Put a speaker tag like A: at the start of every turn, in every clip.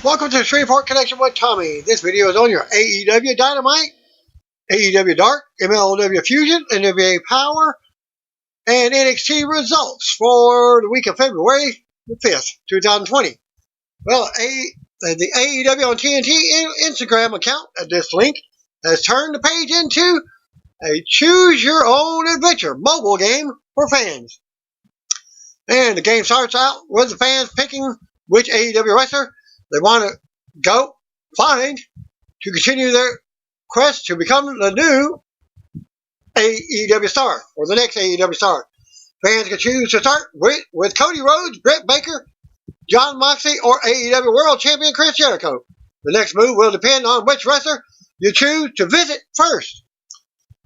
A: Welcome to the Shreveport Connection with Tommy. This video is on your AEW Dynamite, AEW Dark, MLW Fusion, NWA Power, and NXT results for the week of February the 5th, 2020. Well, the AEW on TNT Instagram account at this link has turned the page into a choose-your-own-adventure mobile game for fans. And the game starts out with the fans picking which AEW wrestler they want to go find to continue their quest to become the new AEW star or the next AEW star. Fans can choose to start with Cody Rhodes, Britt Baker, Jon Moxley, or AEW World Champion Chris Jericho. The next move will depend on which wrestler you choose to visit first.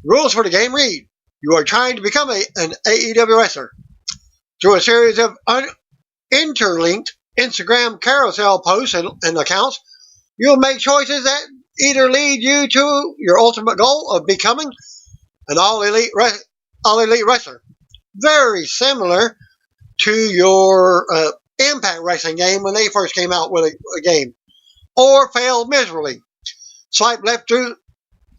A: Rules for the game read: you are trying to become an AEW wrestler. Through a series of interlinked Instagram carousel posts and accounts, you'll make choices that either lead you to your ultimate goal of becoming an all-elite wrestler. Very similar to your Impact Wrestling game when they first came out with a game. Or fail miserably. Swipe left through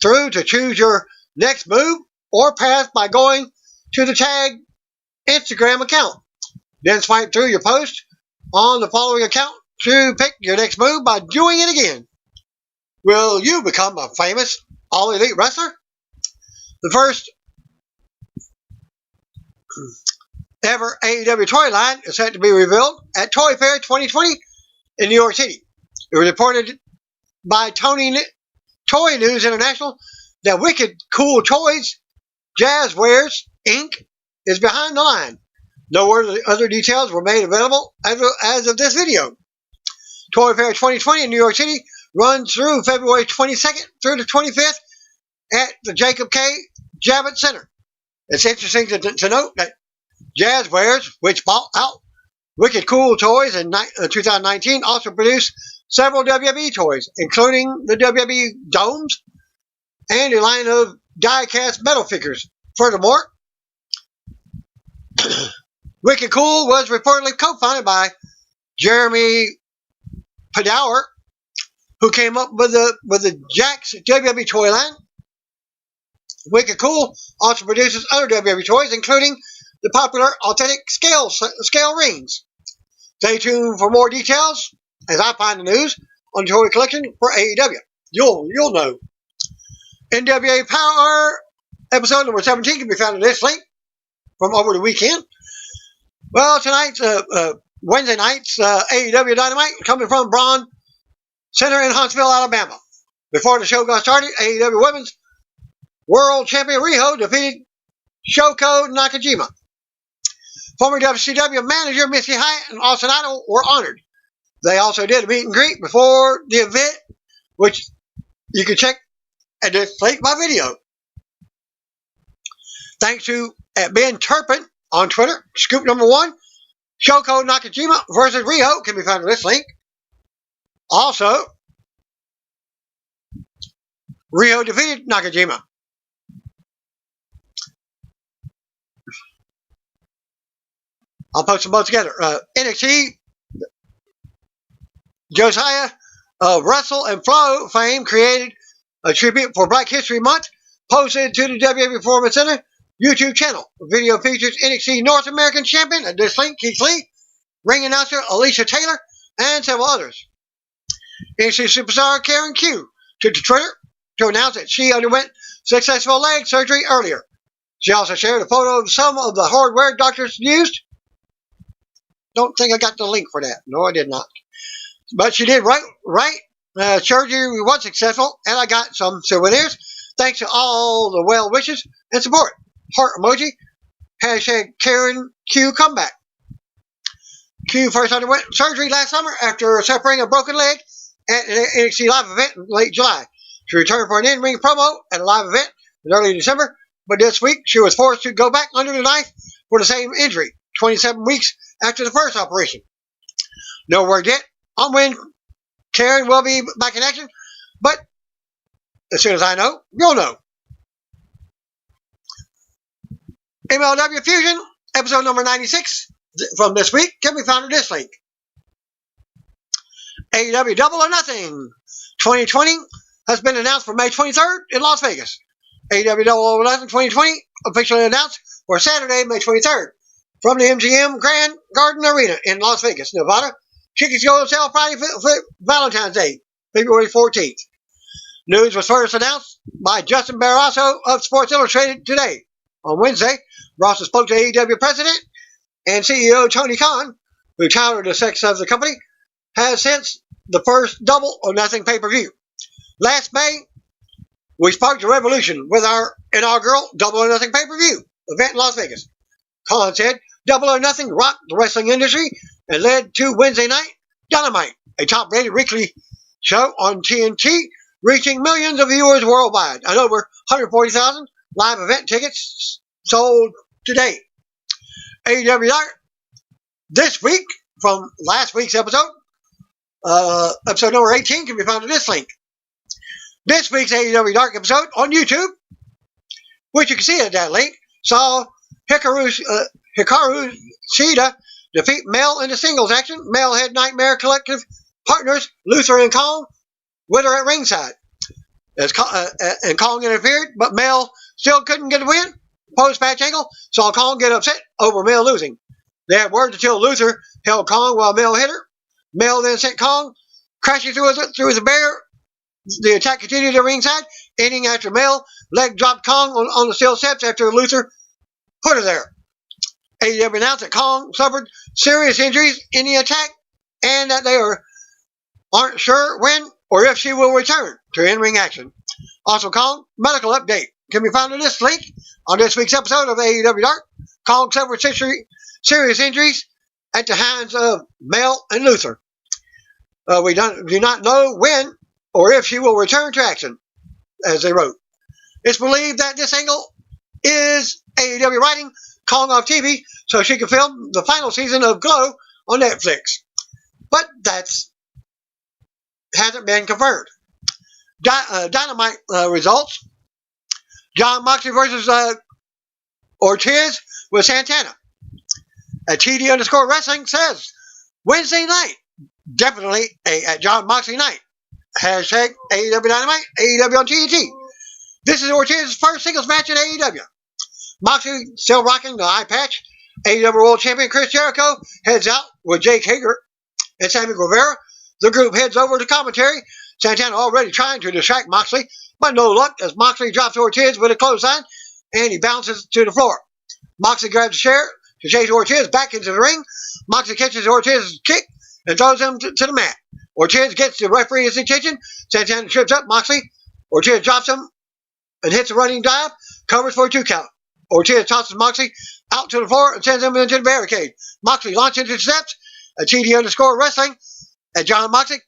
A: to choose your next move, or pass by going to the tag Instagram account. Then swipe through your post on the following account to pick your next move by doing it again. Will you become a famous all-elite wrestler? The first ever AEW toy line is set to be revealed at Toy Fair 2020 in New York City. It was reported by Toy News International that Wicked Cool Toys Jazzwares Inc. is behind the line. No other details were made available as of this video. Toy Fair 2020 in New York City runs through February 22nd through the 25th at the Jacob K. Javits Center. It's interesting to note that Jazzwares, which bought out Wicked Cool Toys in 2019, also produced several WWE toys, including the WWE Domes and a line of die-cast metal figures. Furthermore, Wicked Cool was reportedly co-founded by Jeremy Padawer, who came up with the Jax WWE toy line. Wicked Cool also produces other WWE toys, including the popular authentic scale rings. Stay tuned for more details as I find the news on the toy collection for AEW. You'll know. NWA Power episode number 17 can be found in this link from over the weekend. Well, tonight's Wednesday night's AEW Dynamite coming from Braun Center in Huntsville, Alabama. Before the show got started, AEW Women's World Champion Riho defeated Shoko Nakajima. Former WCW manager Missy Hyatt and Austin Idol were honored. They also did a meet and greet before the event, which you can check at this link by video. Thanks to Ben Turpin on Twitter. Scoop number 1, Shoko Nakajima versus Riho can be found in this link. Also, Riho defeated Nakajima. I'll post them both together. NXT, Josiah Russell and Flo fame created a tribute for Black History Month, posted to the WWE Performance Center YouTube channel. The video features NXT North American Champion at this link, Keith Lee, ring announcer Alicia Taylor, and several others. NXT superstar Karen Q took to Twitter to announce that she underwent successful leg surgery earlier. She also shared a photo of some of the hardware doctors used. Don't think I got the link for that. No, I did not. But she did right. Surgery was successful, and I got some souvenirs. Thanks to all the well wishes and support. Heart emoji. Hashtag Karen Q comeback. Q first underwent surgery last summer after suffering a broken leg at an NXT live event in late July. She returned for an in-ring promo at a live event in early December, but this week she was forced to go back under the knife for the same injury, 27 weeks after the first operation. No word yet on when Karen will be back in action, but as soon as I know, you'll know. MLW Fusion, episode number 96 from this week, can be found in this link. AEW Double or Nothing 2020 has been announced for May 23rd in Las Vegas. AEW Double or Nothing 2020 officially announced for Saturday, May 23rd from the MGM Grand Garden Arena in Las Vegas, Nevada. Tickets go on sale Friday, Valentine's Day, February 14th. News was first announced by Justin Barrasso of Sports Illustrated today. On Wednesday, Barrasso spoke to AEW President and CEO Tony Khan, who touted the success of the company, has since the first Double or Nothing pay-per-view. Last May, we sparked a revolution with our inaugural Double or Nothing pay-per-view event in Las Vegas. Khan said Double or Nothing rocked the wrestling industry and led to Wednesday Night Dynamite, a top-rated weekly show on TNT, reaching millions of viewers worldwide and over 140,000 live event tickets sold today. AEW Dark this week from last week's episode, episode number 18 can be found in this link. This week's AEW Dark episode on YouTube, which you can see at that link, saw Hikaru Shida defeat Mel in the singles action. Mel had Nightmare Collective partners Luther and Kong with her at ringside. And Kong interfered, but Mel still couldn't get a win. Post-match angle saw Kong get upset over Mel losing. They had words until Luther held Kong while Mel hit her. Mel then sent Kong crashing through the barrier. The attack continued at ringside, ending after Mel leg dropped Kong on the steel steps after Luther put her there. AEW announced that Kong suffered serious injuries in the attack and that they aren't sure when or if she will return to in-ring action. Also, Kong medical update can be found in this link on this week's episode of AEW Dark. Kong suffered serious injuries at the hands of Mel and Luther. We do not know when or if she will return to action, as they wrote. It's believed that this angle is AEW writing Kong off TV so she can film the final season of Glow on Netflix. But that's hasn't been confirmed. Dynamite results. John Moxley versus Ortiz with Santana. At TD_Wrestling says Wednesday night, definitely at John Moxley night. Hashtag AEW Dynamite, AEW on TNT. This is Ortiz's first singles match in AEW. Moxley still rocking the eye patch. AEW World Champion Chris Jericho heads out with Jake Hager and Sammy Guevara. The group heads over to commentary. Santana already trying to distract Moxley, but no luck as Moxley drops Ortiz with a clothesline and he bounces to the floor. Moxley grabs a chair to chase Ortiz back into the ring. Moxley catches Ortiz's kick and throws him to the mat. Ortiz gets the referee's attention. Santana trips up Moxley. Ortiz drops him and hits a running dive. Covers for a 2 count. Ortiz tosses Moxley out to the floor and sends him into the barricade. Moxley launches into the steps at TD_Wrestling at John Moxley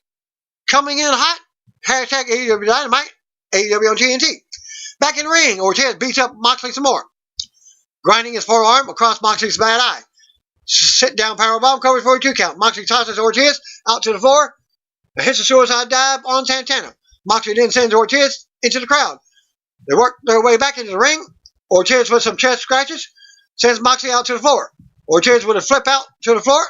A: coming in hot. Hashtag AEW Dynamite, AEW on TNT. Back in the ring, Ortiz beats up Moxley some more, grinding his forearm across Moxley's bad eye. Sit down powerbomb covers for a 2 count. Moxley tosses Ortiz out to the floor and hits a suicide dive on Santana. Moxley then sends Ortiz into the crowd. They work their way back into the ring. Ortiz with some chest scratches sends Moxley out to the floor. Ortiz with a flip out to the floor.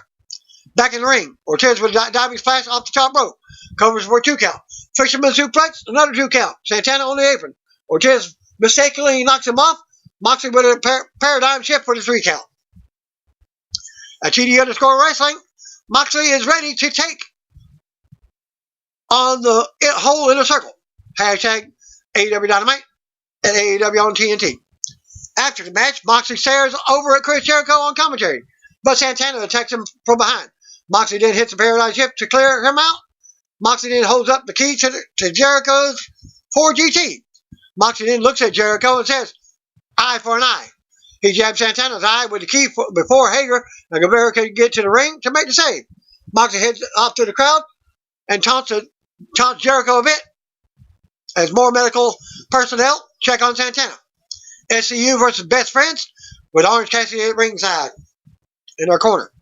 A: Back in the ring. Ortiz with a diving splash off the top rope. Covers for a 2 count. Fisherman suplex, another 2 count. Santana on the apron. Ortiz mistakenly knocks him off. Moxley with a paradigm shift for the 3 count. At TD_Wrestling, Moxley is ready to take on the whole inner circle. Hashtag AEW Dynamite and AEW on TNT. After the match, Moxley stares over at Chris Jericho on commentary, but Santana attacks him from behind. Moxley then hits a paradigm shift to clear him out. Moxley then holds up the key to Jericho's 4GT. Moxley then looks at Jericho and says, "Eye for an eye." He jabs Santana's eye with the key before Hager and Guevara can get to the ring to make the save. Moxley heads off to the crowd and taunts Jericho a bit as more medical personnel check on Santana. SCU versus Best Friends with Orange Cassidy at ringside in our corner.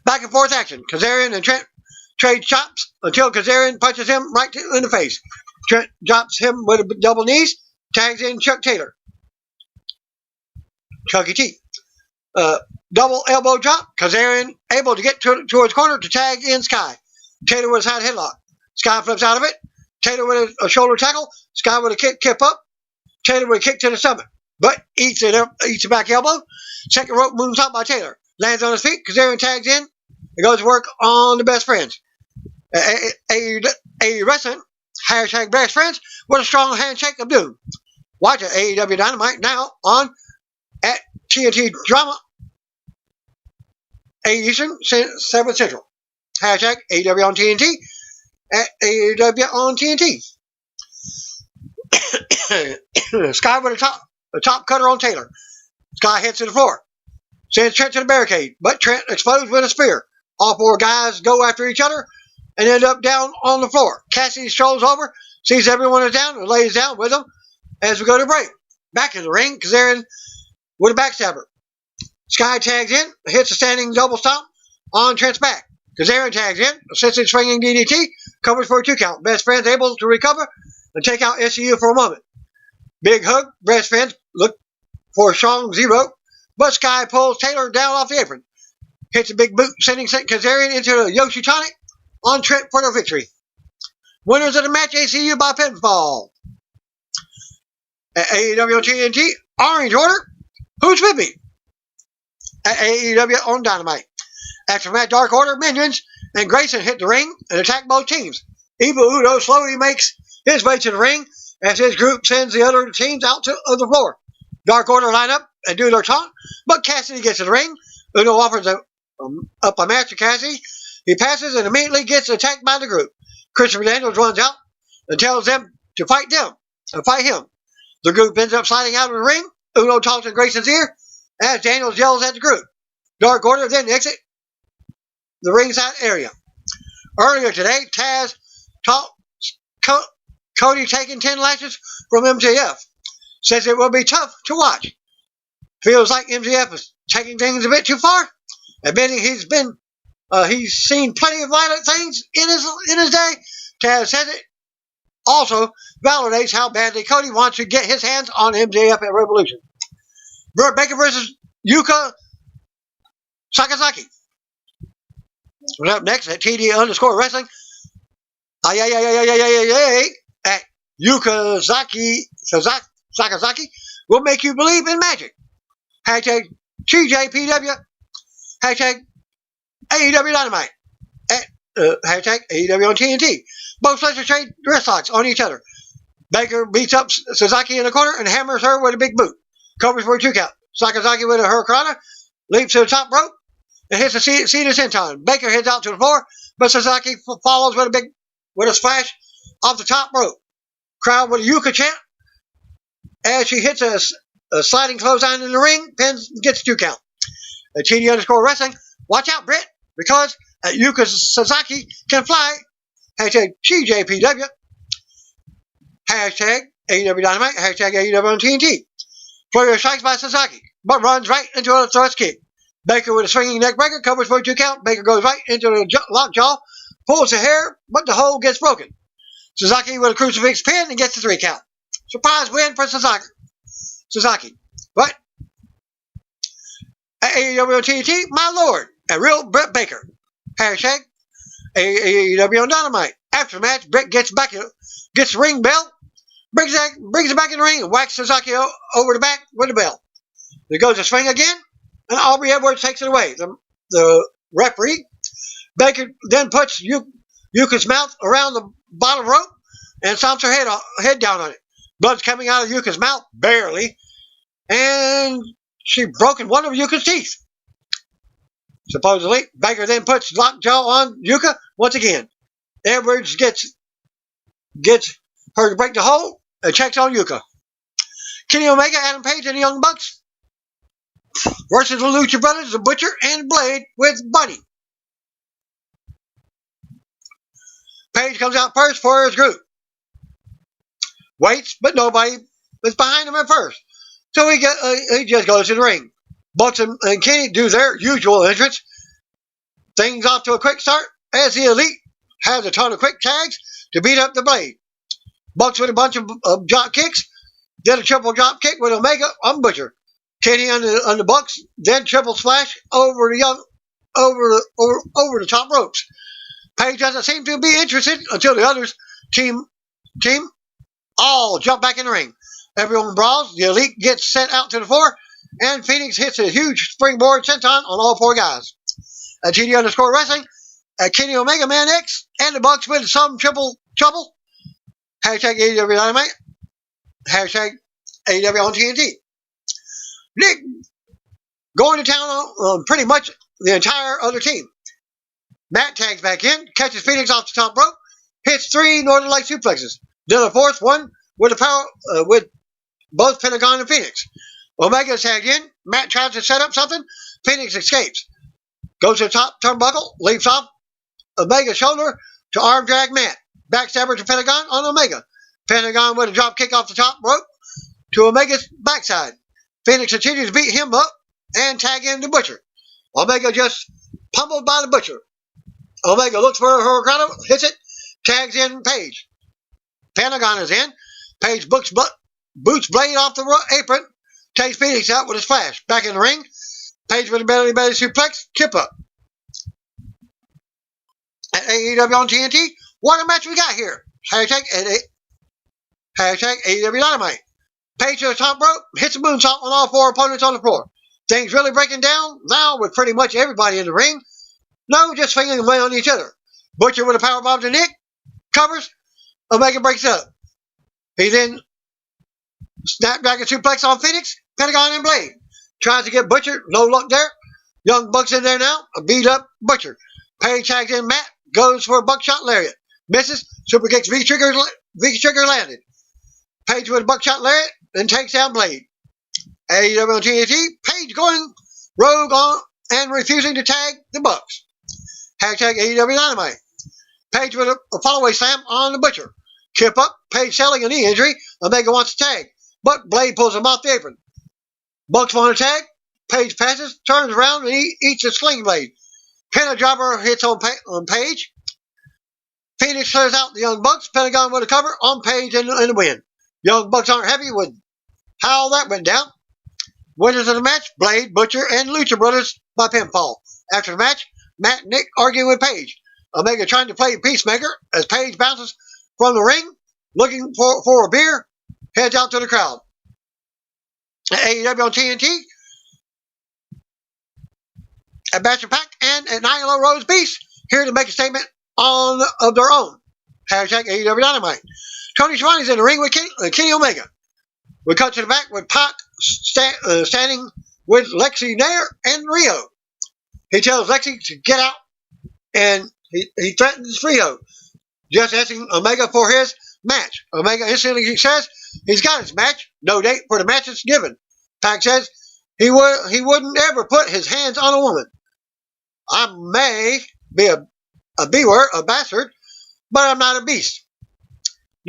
A: Back and forth action. Kazarian and Trent trade chops until Kazarian punches him right in the face. Trent drops him with a double knees, tags in Chuck Taylor. Chucky T. Double elbow drop. Kazarian able to get to his corner to tag in Sky. Taylor with a side headlock. Sky flips out of it. Taylor with a shoulder tackle. Sky with a kip up. Taylor with a kick to the stomach. But eats a back elbow. Second rope moves up by Taylor. Lands on his feet. Kazarian tags in. It goes to work on the best friends. AEW Wrestling, hashtag best friends, with a strong handshake of doom. Watch it, AEW Dynamite now on at TNT Drama, 8 Eastern, 7 Central. Hashtag AEW on TNT at AEW on TNT. Sky with a top cutter on Taylor. Sky hits to the floor. Sends Trent to the barricade, but Trent explodes with a spear. All four guys go after each other and end up down on the floor. Cassidy strolls over, sees everyone is down, and lays down with them as we go to break. Back in the ring, Kazarian with a backstabber. Sky tags in, hits a standing double stomp on Trent's back. Kazarian tags in, assisted swinging DDT, covers for a 2 count. Best friends able to recover and take out SCU for a moment. Big hug, best friends look for a strong 0, but Sky pulls Taylor down off the apron. Hits a big boot, sending Kazarian into a Yoshi Tonic on Trent for the victory. Winners of the match, ACU by pinfall. At AEW on TNT, Orange Order, who's with me? At AEW on Dynamite. After match, Dark Order, Minions, and Grayson hit the ring and attack both teams. Evil Udo slowly makes his way to the ring as his group sends the other teams out to the floor. Dark Order line up and do their taunt, but Cassidy gets to the ring. Udo offers up a match to Cassidy. He passes and immediately gets attacked by the group. Christopher Daniels runs out and tells them to fight him. The group ends up sliding out of the ring. Udo talks in Grayson's ear as Daniels yells at the group. Dark Order then exit the ringside area. Earlier today, Taz taught Cody taking 10 lashes from MJF. Says it will be tough to watch. Feels like MJF is taking things a bit too far. Admitting he's seen plenty of violent things in his day. Taz says it also validates how badly Cody wants to get his hands on MJF at Revolution. Britt Baker versus Yuka Sakazaki. We're up next at TD_Wrestling. At Yuka Sakazaki will make you believe in magic. Hashtag TJPW. Hashtag AEW Dynamite. At hashtag AEW on TNT. Both sledges trade wrist locks on each other. Baker beats up Sasaki in the corner and hammers her with a big boot. Covers for a 2 count. Sakazaki with a hurricanrana leaps to the top rope and hits a seated senton. Baker heads out to the floor, but Sasaki follows with a splash off the top rope. Crowd with a Yuka chant as she hits a sliding clothesline in the ring, pins, gets a 2 count. At TD_Wrestling, watch out, Britt, because Yuka Sasaki can fly. Hashtag TJPW. Hashtag AEW Dynamite. Hashtag AEW on TNT. Flurry of strikes by Sasaki, but runs right into a thrust kick. Baker with a swinging neck breaker, covers for a 2 count. Baker goes right into the lockjaw, pulls the hair, but the hold gets broken. Sasaki with a crucifix pin and gets the 3 count. Surprise win for Sasaki. But at AEW on TNT, my lord, a real Britt Baker. Hashtag AEW on Dynamite. After the match, Britt gets the ring bell, brings it back in the ring, and whacks Sasaki over the back with the bell. He goes to swing again, and Aubrey Edwards takes it away. The referee. Baker then puts Yuka's mouth around the bottom rope and stomps her head down on it. Blood's coming out of Yuka's mouth, barely, and she's broken one of Yuka's teeth. Supposedly, Baker then puts lockjaw on Yuka once again. Edwards gets her to break the hold and checks on Yuka. Kenny Omega, Adam Page, and the Young Bucks versus the Lucha Brothers, the Butcher, and Blade with Bunny. Page comes out first for his group. Waits, but nobody is behind him at first. So he just goes to the ring. Bucks and Kenny do their usual entrance. Things off to a quick start as the Elite has a ton of quick tags to beat up the Blade. Bucks with a bunch of drop kicks, then a triple drop kick with Omega on Butcher. Kenny on the Bucks, then triple splash over the top ropes. Paige doesn't seem to be interested until the others team all jump back in the ring. Everyone brawls, the Elite gets sent out to the floor, and Phoenix hits a huge springboard senton on all four guys. At GD_wrestling, at Kenny Omega Man X, and the Bucks with some triple trouble. Hashtag AEW Dynamite. Hashtag AEW on TNT. Nick going to town on pretty much the entire other team. Matt tags back in, catches Phoenix off the top rope, hits 3 Northern Light suplexes. Then a fourth one with with both Pentagon and Phoenix. Omega's tagged in. Matt tries to set up something. Phoenix escapes. Goes to the top turnbuckle, leaps off Omega's shoulder to arm drag Matt. Backstabber to Pentagon on Omega. Pentagon with a drop kick off the top rope to Omega's backside. Phoenix continues to beat him up and tag in the Butcher. Omega just pummeled by the Butcher. Omega looks for her Hurricane, hits it, tags in Paige. Pentagon is in. Paige boots Blade off the apron, takes Phoenix out with a splash. Back in the ring, Paige with a belly suplex, tip up. At AEW on TNT, what a match we got here. Hashtag AEW Dynamite. Paige to the top rope, hits a moonsault on all 4 opponents on the floor. Things really breaking down now with pretty much everybody in the ring. No, just fingering away on each other. Butcher with a powerbomb to Nick, covers, Omega breaks up. He then snapdragon suplex on Phoenix, Pentagon, and Blade. Tries to get Butcher, no luck there. Young Bucks in there now, a beat up Butcher. Paige tags in Matt, goes for a buckshot lariat. Misses, super kicks V-trigger landed. Paige with a buckshot lariat, then takes down Blade. AEW on TNT, Paige going rogue on and refusing to tag the Bucks. Hashtag AEW Dynamite. Paige with a follow-away slam on the Butcher. Kip up, Paige selling a knee injury. Omega wants to tag, but Blade pulls him off the apron. Bucks want to tag. Paige passes, turns around, and eats a sling blade. Pin dropper hits on Paige. Phoenix clears out the Young Bucks. Pentagon with a cover on Paige and the win. Young Bucks aren't happy with how that went down. Winners of the match, Blade, Butcher, and Lucha Brothers by pinfall. After the match, Matt and Nick argue with Paige. Omega trying to play peacemaker as Paige bounces from the ring, looking for a beer, heads out to the crowd. At AEW on TNT, at Bachelor Pack and at Nyla Rose Beast, here to make a statement of their own. Hashtag AEW Dynamite. Tony Schiavone's in the ring with Kenny Omega. We cut to the back with Pac standing with Lexi Nair and Rio. He tells Lexi to get out, and he threatens Rio, just asking Omega for his match. Omega instantly says he's got his match. No date for the match is given. Pac says he wouldn't ever put his hands on a woman. I may be a B-word, a bastard, but I'm not a beast.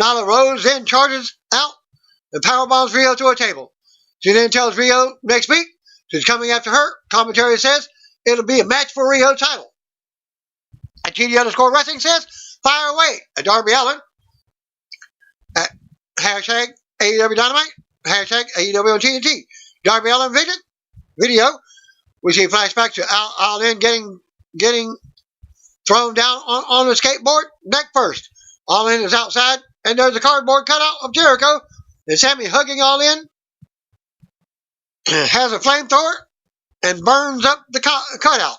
A: Nyla Rose then charges out and powerbombs Rio to a table. She then tells Rio next week she's coming after her. Commentary says it'll be a match for Rio title. At GD_wrestling says fire away at Darby Allin. At hashtag AEW Dynamite. Hashtag AEW on TNT. Darby Allin video. We see flashback to Allin getting thrown down on a skateboard, neck first. Allin is outside, and there's a cardboard cutout of Jericho, and Sammy hugging Allin, has a flamethrower, and burns up the cutout.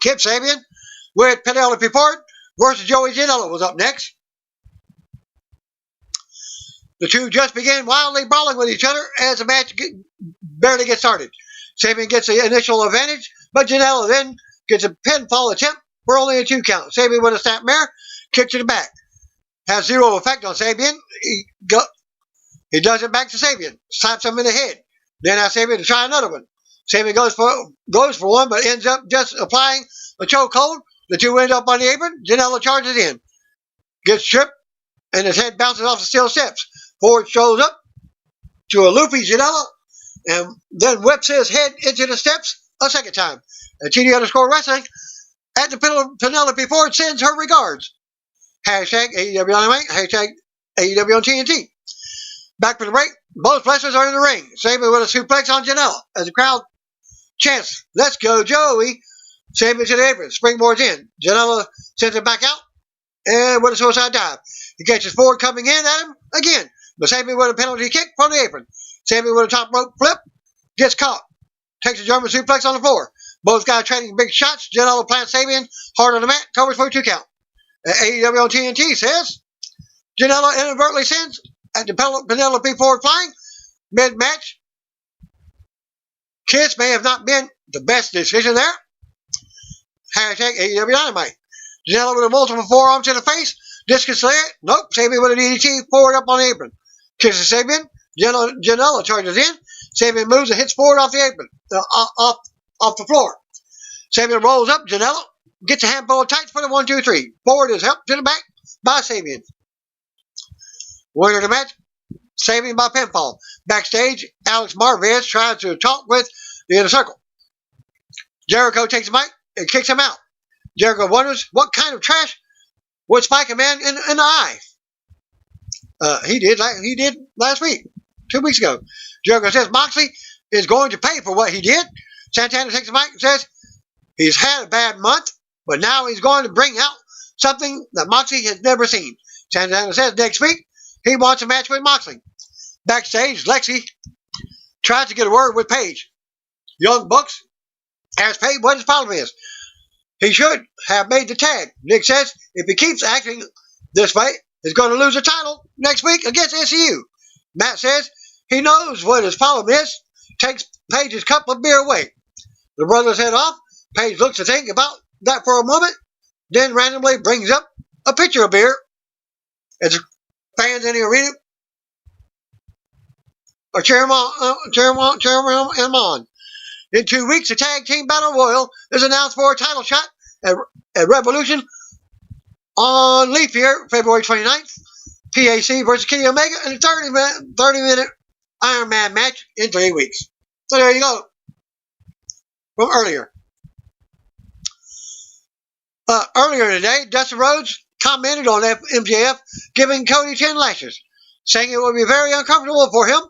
A: Kip Sabian with Penelope Ford versus Joey Janela was up next. The two just began wildly brawling with each other as the match barely gets started. Sabian gets the initial advantage, but Janela then gets a pinfall attempt for only a 2 count. Sabian with a snapmare, kick to the back. Has zero effect on Sabian. He does it back to Sabian. Slaps him in the head. Then asks Sabian to try another one. Sabian goes for one, but ends up just applying a chokehold. The two end up on the apron. Janela charges in. Gets tripped, and his head bounces off the steel steps. Ford shows up to a loopy Janela, and then whips his head into the steps a second time. At GD_wrestling, at the Penelope Ford sends her regards. Hashtag AEW Dynamite. Hashtag AEW on TNT. Back for the break. Both wrestlers are in the ring. Sabian with a suplex on Janela as the crowd chants, "Let's go, Joey." Sabian to the apron. Springboards in. Janela sends it back out. And with a suicide dive. He catches Ford coming in at him again. But Sabian with a penalty kick from the apron. Sabian with a top rope flip. Gets caught. Takes a German suplex on the floor. Both guys trading big shots. Janela plants Sabian hard on the mat. Covers for a 2 count. AEW on TNT says Janela inadvertently sends at the Penelope Ford flying mid-match. Kiss may have not been the best decision there. Hashtag AEW Dynamite. Janela with a multiple forearms to the face. Discus lariat. Nope. Sabian with a DDT forward up on the apron. Kisses Sabian. Janela charges in. Sabian moves and hits forward off the apron. Off the floor. Sabian rolls up. Janela gets a handful of tights for the 1, 2, 3. Forward is helped to the back by Sabian. Winner of the match, Sabian by pinfall. Backstage, Alex Marvez tries to talk with the Inner Circle. Jericho takes the mic and kicks him out. Jericho wonders what kind of trash would spike a man in the eye. He did last week, 2 weeks ago. Jericho says Moxley is going to pay for what he did. Santana takes the mic and says he's had a bad month, but now he's going to bring out something that Moxley has never seen. Santana says next week he wants a match with Moxley. Backstage, Lexi tries to get a word with Paige. Young Bucks asks Paige what his problem is. He should have made the tag. Nick says if he keeps acting this way, he's going to lose the title next week against SCU. Matt says he knows what his problem is. Takes Paige's cup of beer away. The brothers head off. Paige looks to think about that for a moment, then randomly brings up a pitcher of beer. As fans in the arena are cheering him on. In 2 weeks, a tag team battle royal is announced for a title shot at Revolution on Leap Year, February 29th. PAC versus Kenny Omega in a 30-minute Iron Man match in 3 weeks. So there you go. From earlier. Earlier today, Dustin Rhodes commented on MJF giving Cody 10 lashes, saying it would be very uncomfortable for him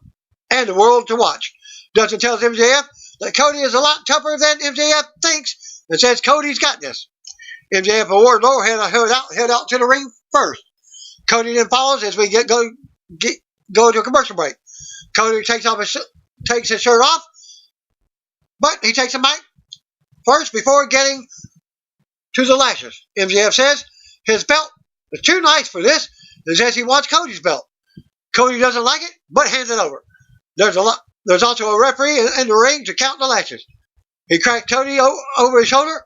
A: and the world to watch. Dustin tells MJF that Cody is a lot tougher than MJF thinks and says Cody's got this. MJF and Wardlow head out to the ring first. Cody then follows as we go to a commercial break. Cody takes his shirt off, but he takes a mic first before getting to the lashes. MJF says his belt is too nice for this and says he wants Cody's belt. Cody doesn't like it, but hands it over. There's also a referee in the ring to count the lashes. He cracked Cody over his shoulder.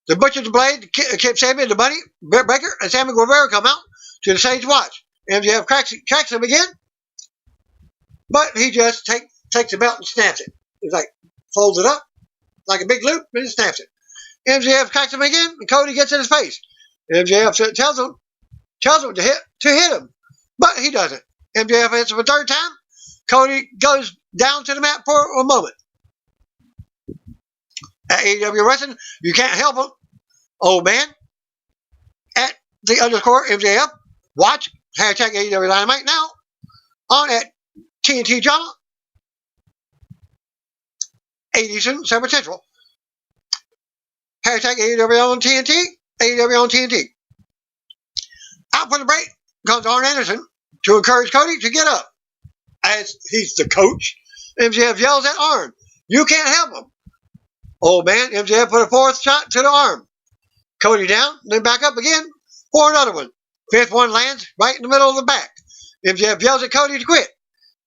A: The Butcher's Blade, Kip Sabian, the Bunny, Britt Baker, and Sammy Guevara come out to the stage watch. MJF cracks him again, but he just takes the belt and snaps it. He's like, folds it up like a big loop, and he snaps it. MJF cracks him again, and Cody gets in his face. MJF tells him to hit him, but he doesn't. MJF hits him a third time. Cody goes down to the mat for a moment. At AEW Wrestling, you can't help him. Old man. At the _ MJF. Watch. Hashtag AEW Dynamite now. On at TNT Drama. 8 Eastern, 7 Central. Hashtag AEW on TNT. AEW on TNT. Out for the break comes Arn Anderson to encourage Cody to get up. As he's the coach, MJF yells at Arn, "You can't help him." Old man, MJF put a 4th shot to the arm. Cody down, then back up again for another one. 5th one lands right in the middle of the back. MJF yells at Cody to quit.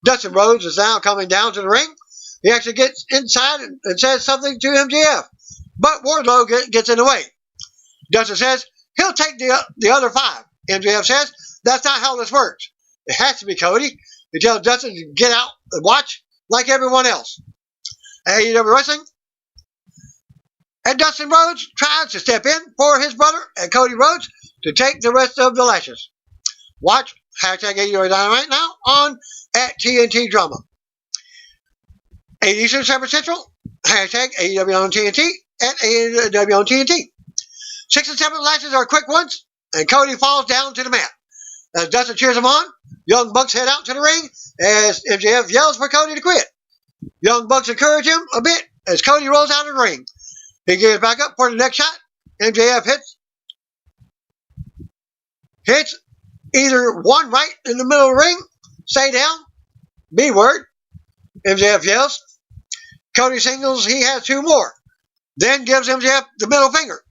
A: Dustin Rhodes is now coming down to the ring. He actually gets inside and says something to MJF, but Wardlow gets in the way. Dustin says he'll take the other 5. MJF says that's not how this works. It has to be Cody. He tells Dustin to get out and watch like everyone else. At AEW Wrestling, and Dustin Rhodes tries to step in for his brother and Cody Rhodes to take the rest of the lashes. Watch hashtag AEW Dynamite now on at TNT Drama. 8 Eastern, 7 Central, hashtag AEW on TNT at AEW on TNT. 6 and 7 lashes are quick ones, and Cody falls down to the mat. As Dustin cheers him on, Young Bucks head out to the ring as MJF yells for Cody to quit. Young Bucks encourage him a bit as Cody rolls out of the ring. He gears back up for the next shot. MJF hits either one right in the middle of the ring, stay down, B word. MJF yells. Cody signals he has two more, then gives MJF the middle finger.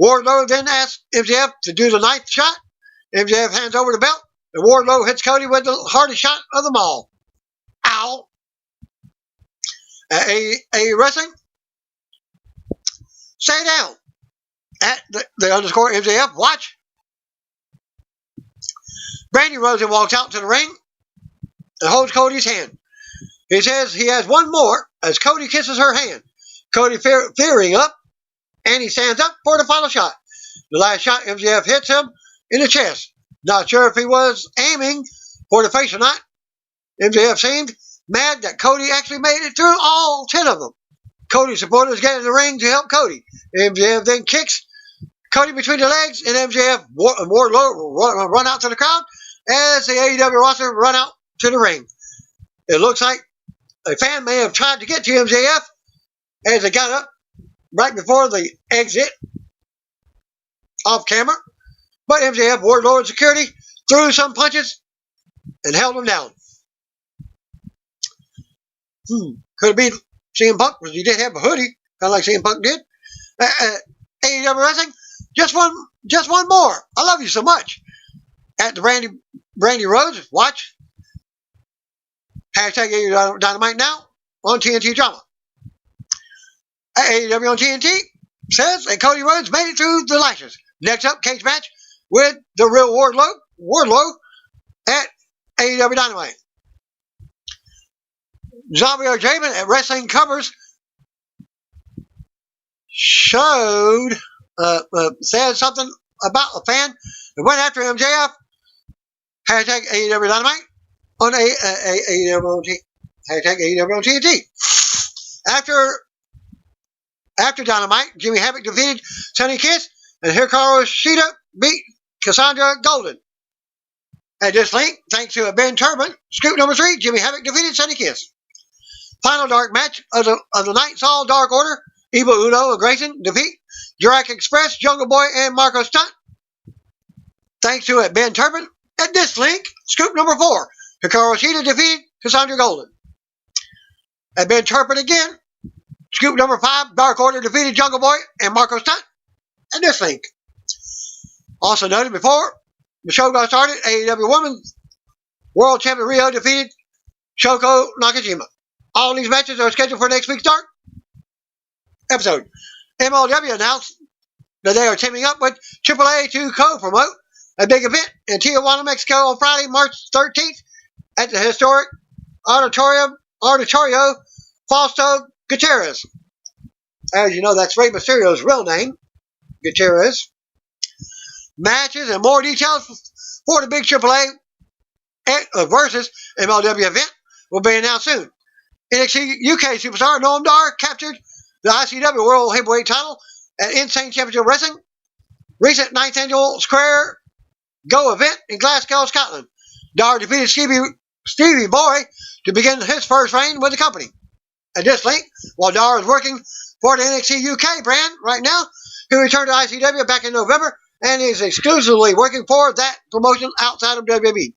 A: Wardlow then asks MJF to do the ninth shot. MJF hands over the belt, and Wardlow hits Cody with the hardest shot of them all. Ow. A Wrestling, stay down. At the underscore MJF, watch. Brandy Rosen walks out to the ring and holds Cody's hand. He says he has one more as Cody kisses her hand. Cody fearing up, and he stands up for the final shot. The last shot, MJF hits him in the chest. Not sure if he was aiming for the face or not. MJF seemed mad that Cody actually made it through all 10 of them. Cody supporters get in the ring to help Cody. MJF then kicks Cody between the legs, and MJF and Wardlow run out to the crowd as the AEW roster run out to the ring. It looks like a fan may have tried to get to MJF as they got up right before the exit off camera, but MJF, Wardlow, and security threw some punches and held him down. Could it be CM Punk? Because he did have a hoodie, kind of like CM Punk did. AEW Wrestling, just one more. I love you so much. At the Brandy Rhodes, watch. Hashtag AEW Dynamite now on TNT Drama. AEW on TNT says that Cody Rhodes made it through the lashes. Next up, cage match with the real Wardlow at AEW Dynamite. Zombie or Draven at Wrestling Covers said something about a fan and went after MJF. Hashtag AEW Dynamite on hashtag AEW on TNT. After Dynamite, Jimmy Havoc defeated Sonny Kiss, and Hikaru Shida beat Cassandra Golden. At this link, thanks to Ben Turbin, scoop number 3, Jimmy Havoc defeated Sonny Kiss. Final dark match of the night saw Dark Order, Evil Uno and Grayson defeat Jurassic Express, Jungle Boy, and Marco Stunt. Thanks to Ben Turbin. At this link, scoop number 4, Hikaru Shida defeated Cassandra Golden. At Ben Turbin again, scoop number 5, Dark Order defeated Jungle Boy and Marco Stunt. At this link. Also noted before the show got started, AEW Women's World Champion Rio defeated Shoko Nakajima. All these matches are scheduled for next week's Dark episode. MLW announced that they are teaming up with AAA to co-promote a big event in Tijuana, Mexico on Friday, March 13th at the historic Auditorio Fausto Gutierrez. As you know, that's Rey Mysterio's real name, Gutierrez. Matches and more details for the big AAA versus MLW event will be announced soon. NXT UK superstar Noam captured the ICW World Heavyweight title at Insane Championship Wrestling, recent 9th annual Square Go event in Glasgow, Scotland. Dar defeated Stevie Boy to begin his first reign with the company. At this link, while Dar is working for the NXT UK brand right now, he returned to ICW back in November and is exclusively working for that promotion outside of WWE.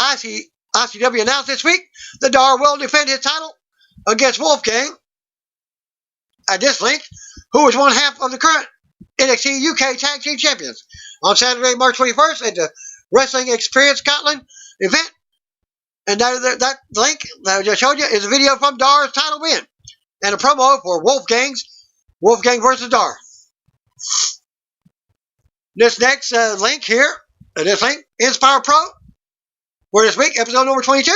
A: ICW announced this week that Dar will defend his title against Wolfgang at this link, who is one half of the current NXT UK Tag Team Champions, on Saturday, March 21st at the Wrestling Experience Scotland event. And that link that I just showed you is a video from Dar's title win and a promo for Wolfgang versus Dar. This next link here, Inspire Pro, for this week, episode number 22.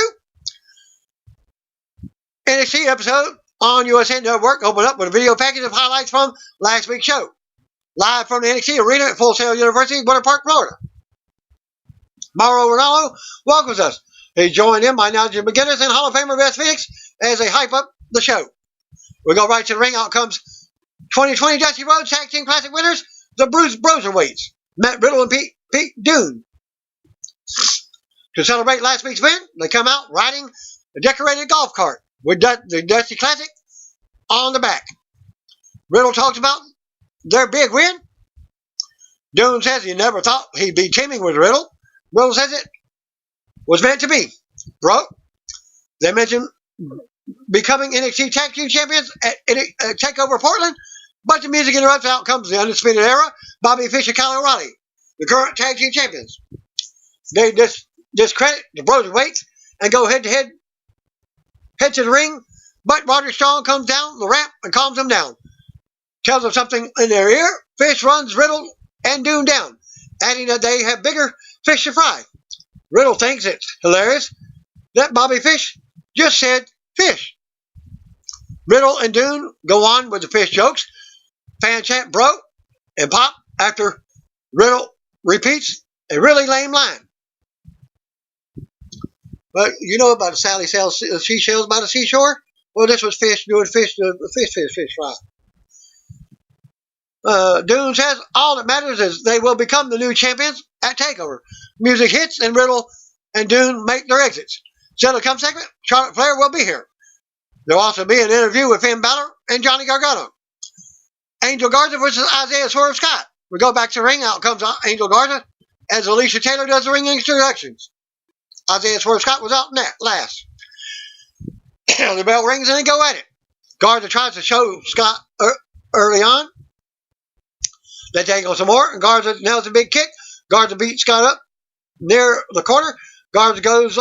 A: NXT episode on USA Network opened up with a video package of highlights from last week's show. Live from the NXT Arena at Full Sail University, Winter Park, Florida. Mauro Ranallo welcomes us. He's joined in by now Jim McGinnis and Hall of Famer Beth Phoenix as they hype up the show. We go right to the ring. Out comes 2020 Dusty Rhodes Tag Team Classic winners, the Bruce Broserweights, Matt Riddle and Pete Dunne. To celebrate last week's win, they come out riding a decorated golf cart with the Dusty Classic on the back. Riddle talks about their big win. Doom says he never thought he'd be teaming with Riddle. Riddle says it was meant to be. Bro, they mentioned becoming NXT Tag Team Champions at TakeOver Portland. Bunch of music interrupts. Out comes the Undisputed Era, Bobby Fish and Kyle O'Reilly, the current Tag Team Champions. They discredit the Bros weights and go head to the ring. But Roderick Strong comes down the ramp and calms them down. Tells them something in their ear. Fish runs Riddle and Doom down, adding that they have bigger fish to fry. Riddle thinks it's hilarious that Bobby Fish just said fish. Riddle and Doom go on with the fish jokes. Fans chant bro and pop after Riddle repeats a really lame line. But you know about the Sally sells seashells by the seashore? Well, this was fish doing fish fry. Doom says all that matters is they will become the new champions at TakeOver. Music hits and Riddle and Doom make their exits. So the come segment, Charlotte Flair will be here. There will also be an interview with Finn Balor and Johnny Gargano. Angel Garza versus Isaiah Swerve Scott. We go back to the ring. Out comes Angel Garza as Alicia Taylor does the ring introductions. Isaiah Swerve Scott was out last. The bell rings and they go at it. Garza tries to show Scott early on. They tangle some more, and Garza nails a big kick. Garza beats Scott up near the corner. Garza goes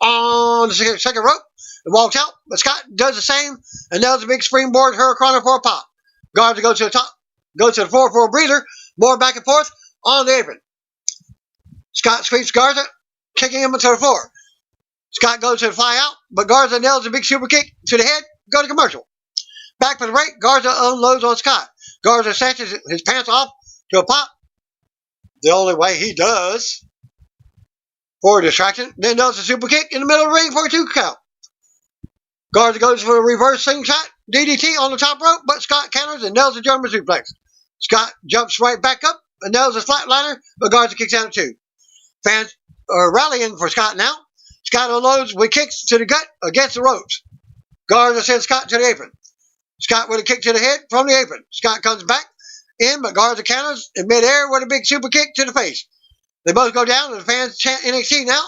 A: on the second rope and walks out, but Scott does the same and nails a big springboard hurricane for a pop. Garza goes to the top, goes to the floor for a breather, more back and forth on the apron. Scott sweeps Garza, kicking him to the floor. Scott goes to the fly out, but Garza nails a big super kick to the head, go to commercial. Back for the break, Garza unloads on Scott. Garza snatches his pants off to a pop, the only way he does, for a distraction, then does a super kick in the middle of the ring for a 2 count. Garza goes for a reverse slingshot DDT on the top rope, but Scott counters and nails the German suplex. Scott jumps right back up and nails a flatliner, but Garza kicks out at 2. Fans are rallying for Scott now. Scott unloads with kicks to the gut against the ropes. Garza sends Scott to the apron. Scott with a kick to the head from the apron. Scott comes back in, but Garza counters in midair with a big super kick to the face. They both go down, and the fans chant NXT now.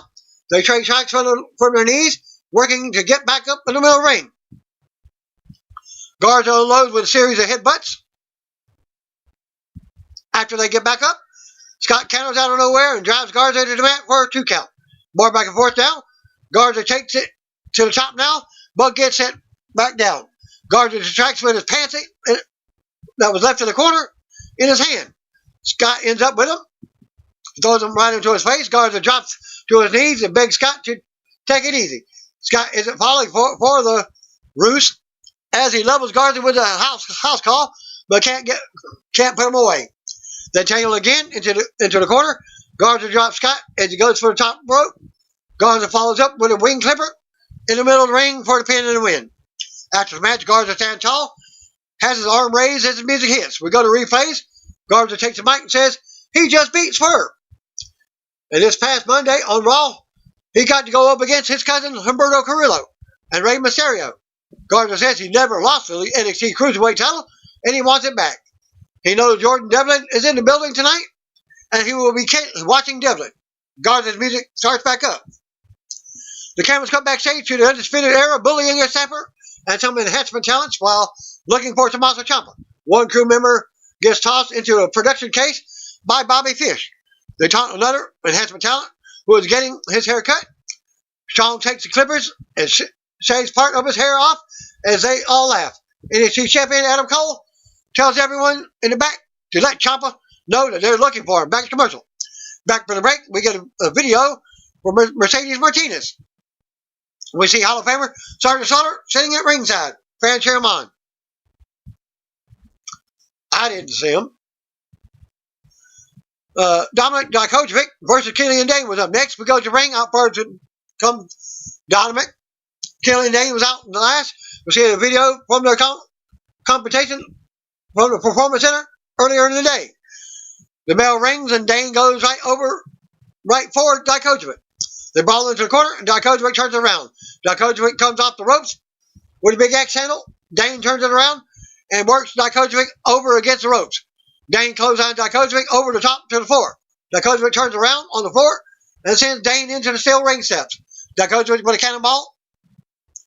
A: They trade strikes from their knees, working to get back up in the middle of the ring. Garza unloads with a series of headbutts. After they get back up, Scott counters out of nowhere and drives Garza to the mat for a 2 count. More back and forth now. Garza takes it to the top now, but gets it back down. Garza distracts with his pants that was left in the corner in his hand. Scott ends up with him. Throws him right into his face. Garza drops to his knees and begs Scott to take it easy. Scott isn't falling for the ruse as he levels Garza with a house call, but can't put him away. They tangle again into the corner. Garza drops Scott as he goes for the top rope. Garza follows up with a wing clipper in the middle of the ring for the pin and the win. After the match, Garza stands tall, has his arm raised as the music hits. We go to replays. Garza takes the mic and says, he just beat Swerve. And this past Monday on Raw, he got to go up against his cousin Humberto Carrillo and Rey Mysterio. Garza says he never lost the NXT Cruiserweight title, and he wants it back. He knows Jordan Devlin is in the building tonight, and he will be watching Devlin. Garza's music starts back up. The cameras come backstage to the Undisputed Era, bullying a staffer and some enhancement talents while looking for Tommaso Ciampa. One crew member gets tossed into a production case by Bobby Fish. They taunt another enhancement talent who is getting his hair cut. Strong takes the clippers and shaves part of his hair off as they all laugh. NXT champion Adam Cole tells everyone in the back to let Ciampa know that they're looking for him. Back to commercial. Back for the break, we get a video for Mercedes Martinez. We see Hall of Famer Sergeant Slaughter sitting at ringside. Fans cheer him on. I didn't see him. Dominic Dijakovic versus Killian Dane was up next. We go to ring. Out first comes Dominic. Killian Dane was out in the last. We see a video from their competition from the Performance Center earlier in the day. The bell rings and Dane goes right for Dijakovic. They brawl into the corner and Dijakovic turns around. Dijakovic comes off the ropes with a big X handle, Dane turns it around and works Dijakovic over against the ropes. Dane clotheslines Dijakovic over the top to the floor. Dijakovic turns around on the floor and sends Dane into the steel ring steps. Dijakovic with a cannonball.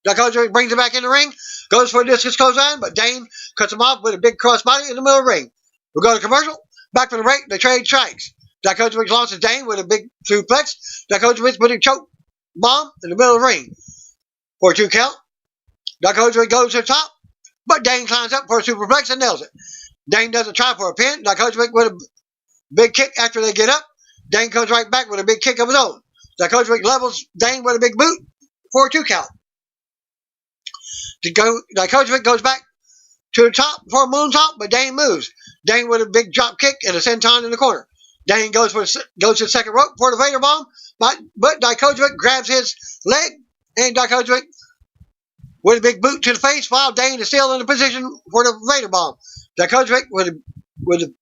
A: Dijakovic brings it back in the ring, goes for a discus clothesline, but Dane cuts him off with a big crossbody in the middle of the ring. We'll go to commercial. Back from the break, they trade strikes. Dijakovic launches Dane with a big suplex. Dijakovic with a choke bomb in the middle of the ring. For a 2 count. Dijakovic goes to the top, but Dane climbs up for a superplex and nails it. Dane doesn't try for a pin. Dijakovic with a big kick after they get up. Dane comes right back with a big kick of his own. Dijakovic levels Dane with a big boot for a 2 count. Dijakovic goes back to the top for a moonsault, but Dane moves. Dane with a big drop kick and a senton in the corner. Dane goes to the second rope for the Vader bomb, but Dijakovic grabs his leg, and Dijakovic with a big boot to the face while Dane is still in the position for the Vader bomb. Dijakovic with a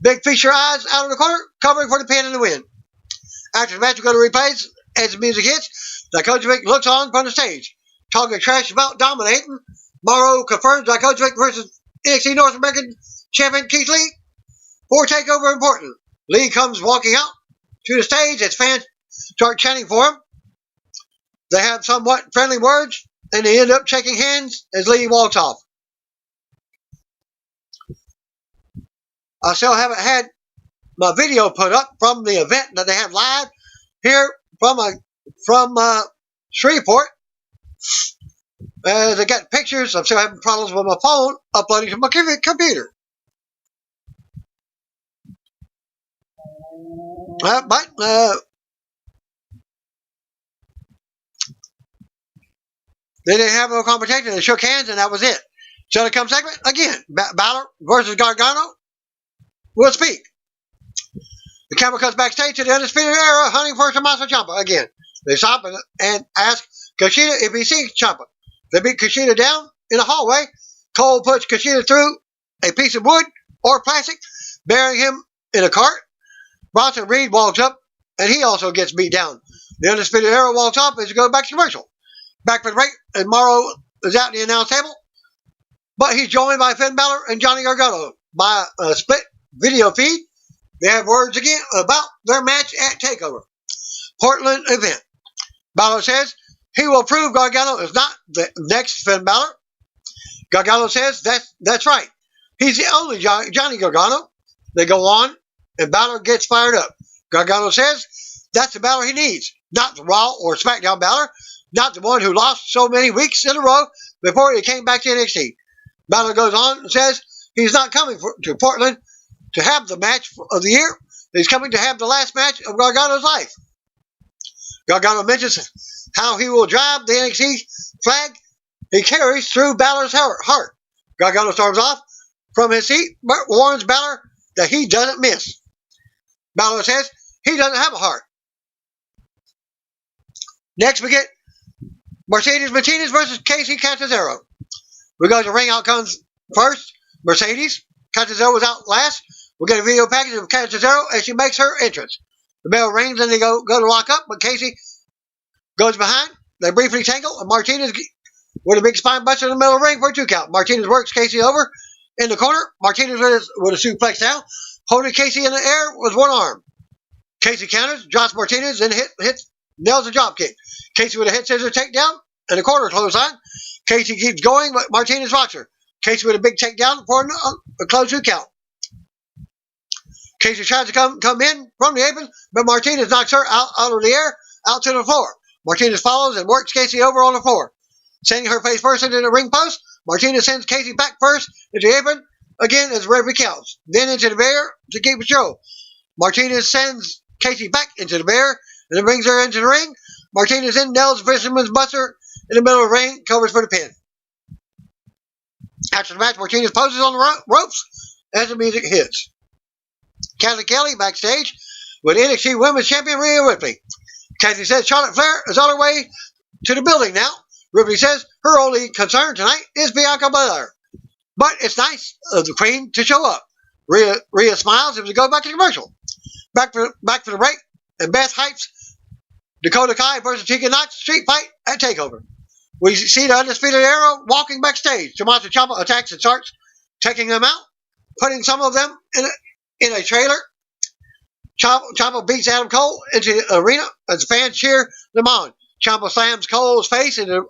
A: big feature eyes out of the corner, covering for the pin and the win. After the match, we go to replays. As the music hits, Dijakovic looks on from the stage, talking trash about dominating. Morrow confirms Dijakovic versus NXT North American Champion Keith Lee for TakeOver in Portland. Lee comes walking out to the stage as fans start chanting for him. They have somewhat friendly words, and they end up shaking hands as Lee walks off. I still haven't had my video put up from the event that they have live here from Shreveport. As I got pictures, I'm still having problems with my phone uploading to my computer. But they didn't have no competition. They shook hands, and that was it. So the come segment, again, Balor versus Gargano will speak. The camera cuts backstage to the Undisputed Era hunting for Tommaso Ciampa again. They stop and ask Kushida if he sees Ciampa. They beat Kushida down in the hallway. Cole puts Kushida through a piece of wood or plastic, burying him in a cart. Bronson Reed walks up, and he also gets beat down. The Undisputed Era walks off as he goes back to commercial. Back for the break, and Morrow is out in the announce table, but he's joined by Finn Balor and Johnny Gargano by a split video feed. They have words again about their match at TakeOver Portland event. Balor says he will prove Gargano is not the next Finn Balor. Gargano says that's right. He's the only Johnny Gargano. They go on, and Balor gets fired up. Gargano says that's the Balor he needs, not the Raw or SmackDown Balor, not the one who lost so many weeks in a row before he came back to NXT. Balor goes on and says he's not coming to Portland to have the match of the year. He's coming to have the last match of Gargano's life. Gargano mentions how he will drive the NXT flag he carries through Balor's heart. Gargano storms off from his seat, but warns Balor that he doesn't miss. Balor says he doesn't have a heart. Next we get Mercedes Martinez versus Casey Catanzaro. We go to ring outcomes first. Mercedes Catanzaro was out last. We get a video package of Catanzaro as she makes her entrance. The bell rings and they go to lock up, but Casey goes behind. They briefly tangle, and Martinez with a big spine buster in the middle of the ring for a 2 count. Martinez works Casey over in the corner. Martinez with a suplex down, holding Casey in the air with one arm. Casey counters, drops Martinez, and nails a drop kick. Casey with a head scissor takedown and a corner clothesline. Casey keeps going, but Martinez rocks her. Casey with a big takedown for a close 2 count. Casey tries to come in from the apron, but Martinez knocks her out of the air, out to the floor. Martinez follows and works Casey over on the floor. Sending her face first into the ring post, Martinez sends Casey back first into the apron, again as the referee counts. Then into the barrier to keep control. Martinez sends Casey back into the barrier, and then brings her into the ring. Martinez then nails the Fisherman's Buster in the middle of the ring, covers for the pin. After the match, Martinez poses on the ropes as the music hits. Kathy Kelly backstage with NXT Women's Champion Rhea Ripley. Kathy says Charlotte Flair is on her way to the building now. Ripley says her only concern tonight is Bianca Belair. But it's nice of the Queen to show up. Rhea smiles as we go back to commercial. Back for the break, and Beth hypes Dakota Kai versus Tegan Knox street fight at TakeOver. We see the Undisputed Era walking backstage. Tommaso Ciampa attacks and starts taking them out, putting some of them in a trailer. Ciampa beats Adam Cole into the arena as fans cheer them on. Ciampa slams Cole's face into the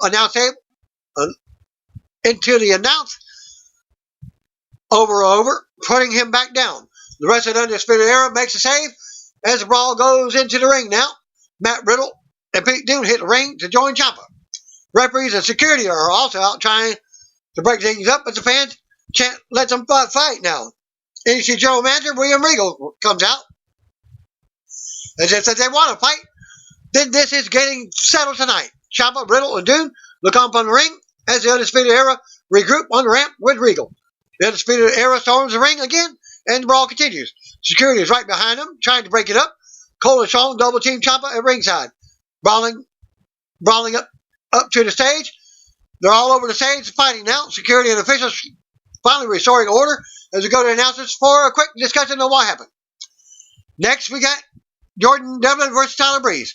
A: announce over, putting him back down. The rest of the Undisputed Era makes a save as the brawl goes into the ring now. Matt Riddle and Pete Dunne hit the ring to join Ciampa. Referees and security are also out trying to break things up, but the fans can't let them fight now. NXT General Manager William Regal comes out as if they want to fight. Then this is getting settled tonight. Ciampa, Riddle, and Dunne look on from the ring as the Undisputed Era regroup on the ramp with Regal. The Undisputed Era storms the ring again, and the brawl continues. Security is right behind them, trying to break it up. Cole and Shawn double team Ciampa at ringside, brawling up to the stage. They're all over the stage fighting now. Security and officials finally restoring order as we go to announcers for a quick discussion on what happened. Next, we got Jordan Devlin versus Tyler Breeze.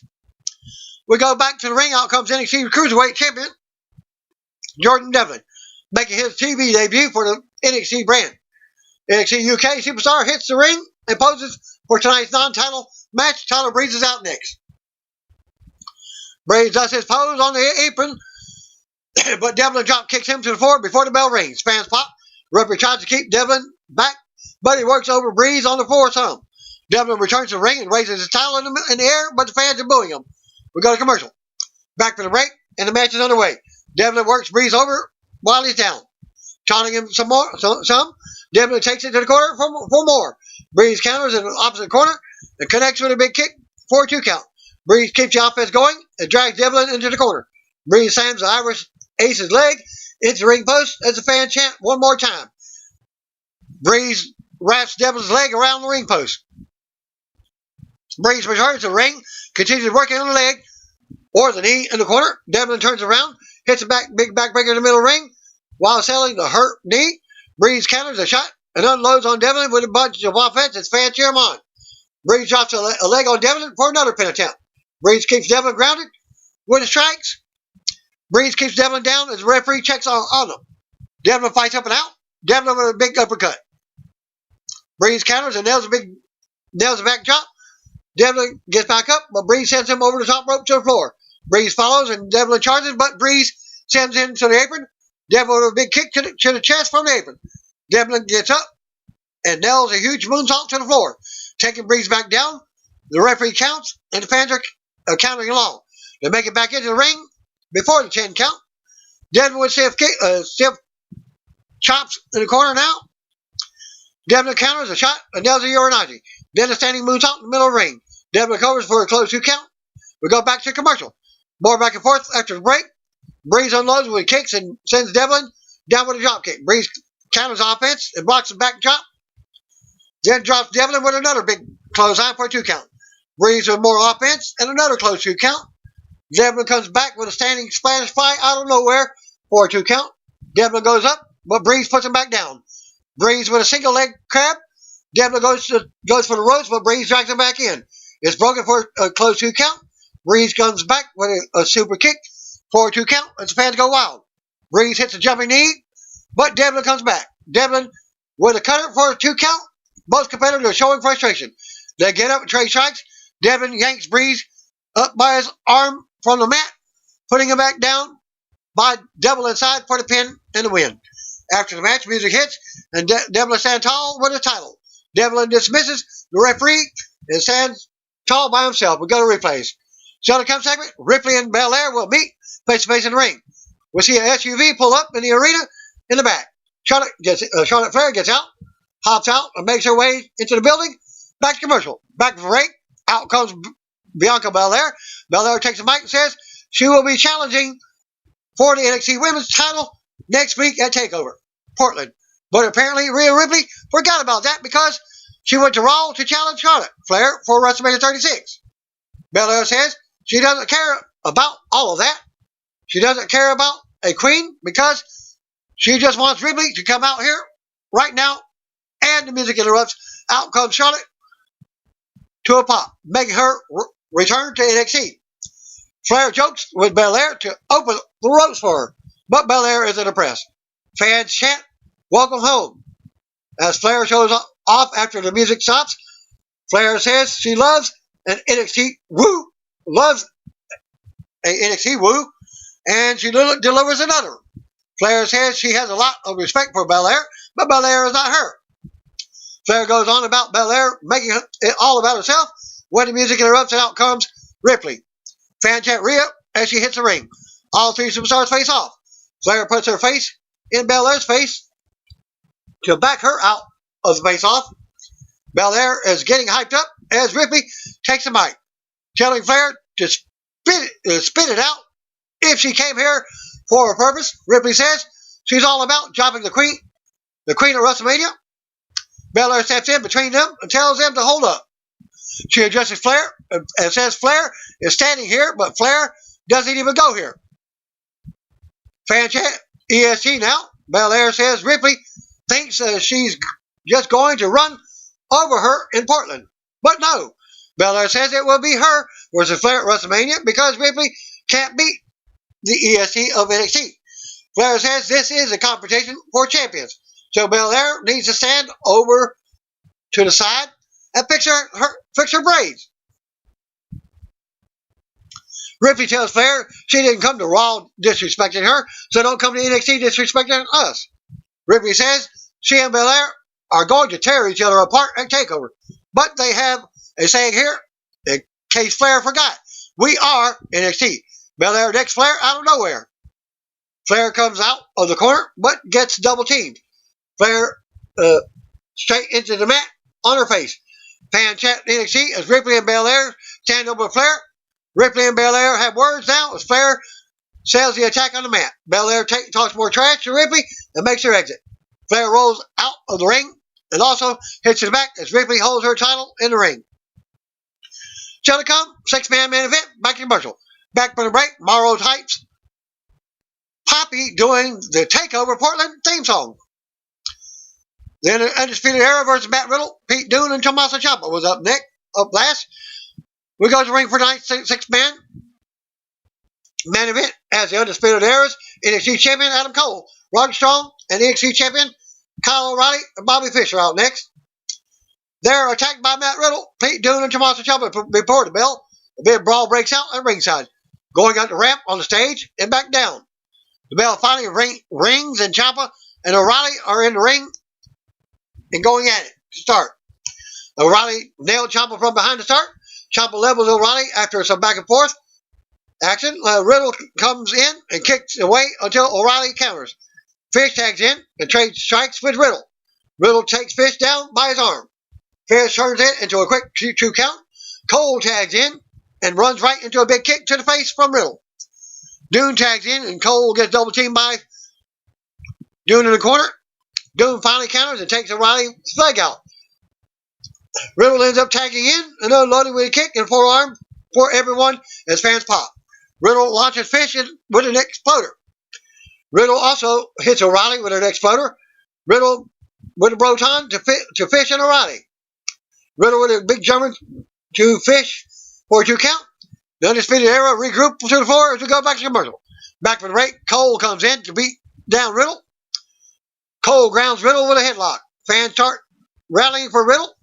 A: We go back to the ring. Out comes NXT Cruiserweight Champion Jordan Devlin, making his TV debut for the NXT brand. NXT UK Superstar hits the ring and poses for tonight's non-title match. Tyler Breeze is out next. Breeze does his pose on the apron, but Devlin drop kicks him to the floor before the bell rings. Fans pop. Referee tries to keep Devlin back, but he works over Breeze on the floor some. Devlin returns to the ring and raises his title in the air, but the fans are booing him. We go to commercial. Back for the break, and the match is underway. Devlin works Breeze over while he's down, taunting him some more. Devlin takes it to the corner for more. Breeze counters in the opposite corner and connects with a big kick for a 2 count. Breeze keeps the offense going and drags Devlin into the corner. Breeze slams the Irish Ace's leg into the ring post as the fans chant one more time. Breeze wraps Devlin's leg around the ring post. Breeze returns to the ring, continues working on the leg or the knee in the corner. Devlin turns around, hits a big backbreaker in the middle ring while selling the hurt knee. Breeze counters a shot and unloads on Devlin with a bunch of offense as fans cheer him on. Breeze drops a leg on Devlin for another pin attempt. Breeze keeps Devlin grounded with the strikes. Breeze keeps Devlin down as the referee checks on him. Devlin fights up and out. Devlin with a big uppercut. Breeze counters and nails a back chop. Devlin gets back up, but Breeze sends him over the top rope to the floor. Breeze follows and Devlin charges, but Breeze sends him to the apron. Devlin with a big kick to the chest from the apron. Devlin gets up and nails a huge moonsault to the floor, taking Breeze back down. The referee counts, and the fans are counting along. They make it back into the ring before the 10 count. Devlin with stiff chops in the corner now. Devlin counters a shot and nails a Uranagi. Then a standing moonsault in the middle of the ring. Devlin covers for a close 2 count. We go back to commercial. More back and forth after the break. Breeze unloads with kicks and sends Devlin down with a drop kick. Breeze counters offense and blocks the back chop. Then drops Devlin with another big clothesline for a 2 count. Breeze with more offense and another close 2 count. Devlin comes back with a standing Spanish fly out of nowhere for a 2 count. Devlin goes up, but Breeze puts him back down. Breeze with a single leg crab. Devlin goes for the ropes, but Breeze drags him back in. It's broken for a close 2 count. Breeze comes back with a super kick for a 2 count as the fans go wild. Breeze hits a jumping knee, but Devlin comes back. Devlin with a cutter for a 2 count. Both competitors are showing frustration. They get up and trade strikes. Devlin yanks Breeze up by his arm from the mat, putting him back down by Devlin inside for the pin and the win. After the match, music hits, and Devlin stands tall with the title. Devlin dismisses the referee and stands tall by himself. We go to replays. So the come segment, Ripley and Belair will meet face-to-face in the ring. We see a SUV pull up in the arena in the back. Charlotte Flair gets out, hops out, and makes her way into the building. Back to commercial. Back to the ring. Out comes Bianca Belair. Belair takes the mic and says she will be challenging for the NXT Women's title next week at TakeOver Portland. But apparently Rhea Ripley forgot about that because she went to Raw to challenge Charlotte Flair for WrestleMania 36. Belair says she doesn't care about all of that. She doesn't care about a queen because she just wants Ripley to come out here right now. And the music interrupts. Out comes Charlotte to a pop, making her return to NXT. Flair jokes with Belair to open the ropes for her, but Belair isn't impressed. Fans chant, "Welcome home." As Flair shows off after the music stops, Flair says she loves an NXT woo, loves a NXT woo, and she delivers another. Flair says she has a lot of respect for Belair, but Belair is not her. Flair goes on about Belair making it all about herself. When the music interrupts and out comes Ripley. Fan chant Rhea as she hits the ring. All three superstars face off. Flair puts her face in Belair's face to back her out of the face-off. Belair is getting hyped up as Ripley takes the mic, telling Flair to spit it out. If she came here for a purpose, Ripley says she's all about dropping the queen of WrestleMania. Belair steps in between them and tells them to hold up. She addresses Flair and says Flair is standing here, but Flair doesn't even go here. Fan chant EST now. Belair says Ripley thinks she's just going to run over her in Portland. But no. Belair says it will be her versus Flair at WrestleMania because Ripley can't beat the EST of NXT. Flair says this is a competition for champions. So Belair needs to stand over to the side and fix her braids. Ripley tells Flair she didn't come to Raw disrespecting her, so don't come to NXT disrespecting us. Ripley says she and Belair are going to tear each other apart at TakeOver. But they have a saying here, in case Flair forgot. We are NXT. Belair decks Flair out of nowhere. Flair comes out of the corner, but gets double teamed. Flair straight into the mat on her face. Fan chant NXT as Ripley and Belair stand over Flair. Ripley and Belair have words now as Flair sells the attack on the mat. Belair talks more trash to Ripley and makes her exit. Flair rolls out of the ring and also hits his back as Ripley holds her title in the ring. Still to come, 6-man main event, back to commercial. Back from the break, Morrow types Poppy doing the TakeOver Portland theme song. Then Undisputed Era versus Matt Riddle, Pete Dunne, and Tommaso Ciampa was up last. We go to the ring for tonight's 6-man main event as the Undisputed Era's NXT champion Adam Cole, Roderick Strong, and NXT champion Kyle O'Reilly and Bobby Fish are out next. They're attacked by Matt Riddle, Pete Dunne, and Tommaso Ciampa before the bell. A big brawl breaks out at ringside, going up the ramp on the stage and back down. The bell finally rings and Ciampa and O'Reilly are in the ring and going at it to start. O'Reilly nailed Ciampa from behind to start. Ciampa levels O'Reilly after some back and forth action. Riddle comes in and kicks away until O'Reilly counters. Fish tags in and trades strikes with Riddle. Riddle takes Fish down by his arm. Fish turns it into a quick 2 count. Cole tags in and runs right into a big kick to the face from Riddle. Dunne tags in and Cole gets double teamed by Dunne in the corner. Dunne finally counters and takes O'Reilly's leg out. Riddle ends up tagging in and unloading with a kick and forearm for everyone as fans pop. Riddle launches Fish with an exploder. Riddle also hits O'Reilly with an exploder. Riddle with a Broton to Fish and O'Reilly. Riddle with a big German to Fish for a 2 count. The Undisputed Era regroup to the floor as we go back to commercial. Back for the break, Cole comes in to beat down Riddle. Cole grounds Riddle with a headlock. Fans start rallying for Riddle.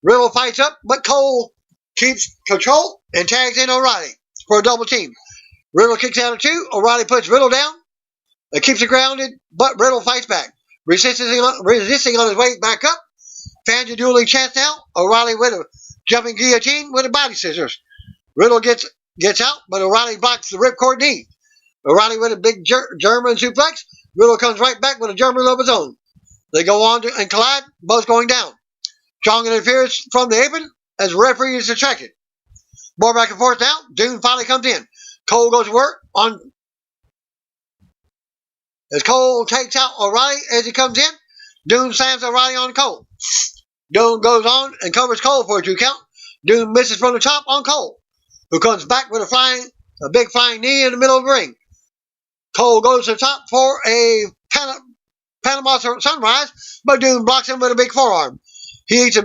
A: Riddle fights up, but Cole keeps control and tags in O'Reilly for a double team. Riddle kicks out of 2. O'Reilly puts Riddle down and keeps it grounded, but Riddle fights back. Resisting on his way back up. Fans are dueling chants now. O'Reilly with a jumping guillotine with a body scissors. Riddle gets out, but O'Reilly blocks the ripcord knee. O'Reilly with a big German suplex. Riddle comes right back with a German of his own. They go on and collide, both going down. Strong interferes from the apron as the referee is distracted. More back and forth now. Dunne finally comes in. Cole goes to work on as Cole takes out O'Reilly as he comes in. Dunne slams O'Reilly on Cole. Dunne goes on and covers Cole for a 2 count. Dunne misses from the top on Cole, who comes back with a big flying knee in the middle of the ring. Cole goes to the top for a Panama Sunrise, but Dunne blocks him with a big forearm. He eats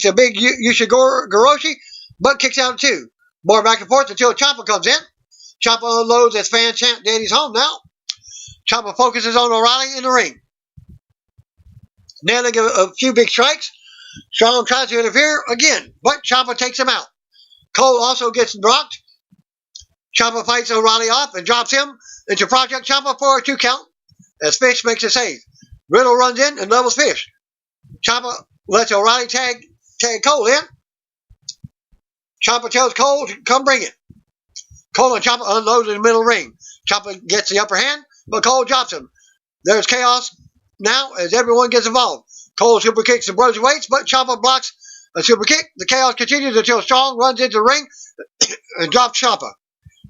A: a big Ushigoroshi, but kicks out 2. More back and forth until Ciampa comes in. Ciampa unloads as fan chant Daddy's home now. Ciampa focuses on O'Reilly in the ring. Nailing a few big strikes. Strong tries to interfere again, but Ciampa takes him out. Cole also gets dropped. Ciampa fights O'Reilly off and drops him into Project Ciampa for a 2 count as Fish makes a save. Riddle runs in and levels Fish. Ciampa lets O'Reilly tag Cole in. Ciampa tells Cole to come bring it. Cole and Ciampa unload in the middle ring. Ciampa gets the upper hand, but Cole drops him. There's chaos now as everyone gets involved. Cole super kicks the Bros weights, but Ciampa blocks a super kick. The chaos continues until Strong runs into the ring and drops Ciampa.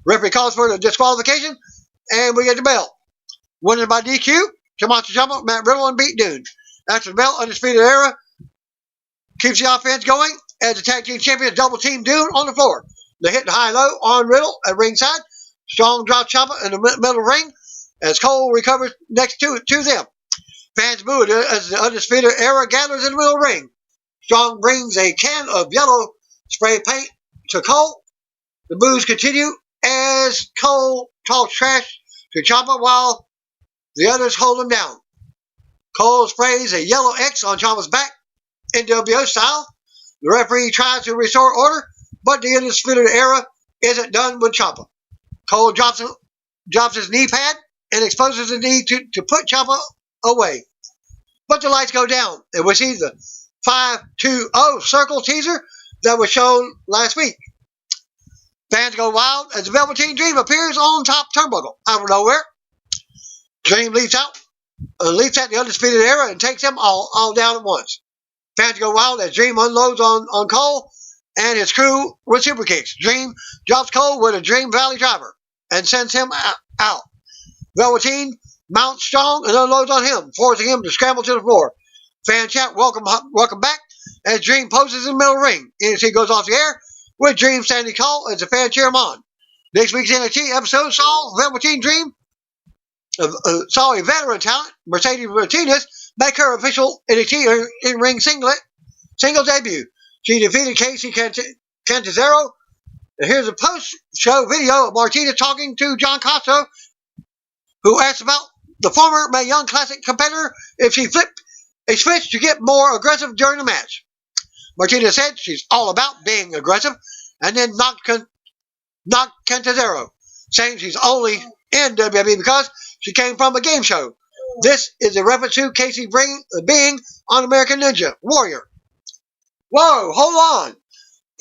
A: Referee calls for the disqualification, and we get the bell. Winning by DQ, Tommaso Ciampa, Matt Riddle, and Pete Dunne. After the bell, Undisputed Era keeps the offense going as the tag team champions double team Dunne on the floor. They hit the high-low on Riddle at ringside. Strong drops Ciampa in the middle ring as Cole recovers next to them. Fans boo as the Undisputed Era gathers in the middle ring. Strong brings a can of yellow spray paint to Cole. The boos continue as Cole talks trash to Ciampa while the others hold him down. Cole sprays a yellow X on Ciampa's back, NWO style. The referee tries to restore order, but the Undisputed Era isn't done with Ciampa. Cole drops his knee pad and exposes the knee to put Ciampa away. But the lights go down, and we see the 5-2-0 circle teaser that was shown last week. Fans go wild as the Velveteen Dream appears on top turnbuckle out of nowhere. Dream leaps at the Undisputed Era and takes them all down at once. Fans go wild as Dream unloads on Cole and his crew with super kicks. Dream drops Cole with a Dream Valley driver and sends him out. Velveteen mounts Strong and unloads on him, forcing him to scramble to the floor. Fan chat welcome back as Dream poses in the middle ring. NXT goes off the air with Dream standing tall as the fan cheer him on. Next week's NXT episode saw Velveteen Dream saw a veteran talent, Mercedes Martinez, make her official NXT in-ring single debut. She defeated Casey Cantazzaro. And here's a post-show video of Martinez talking to John Costo, who asked about the former Mae Young Classic competitor if she flipped a switch to get more aggressive during the match. Martinez said she's all about being aggressive, and then knocked Cantazzaro, saying she's only in WWE because she came from a game show. This is a reference to Casey being on American Ninja Warrior. Whoa, hold on.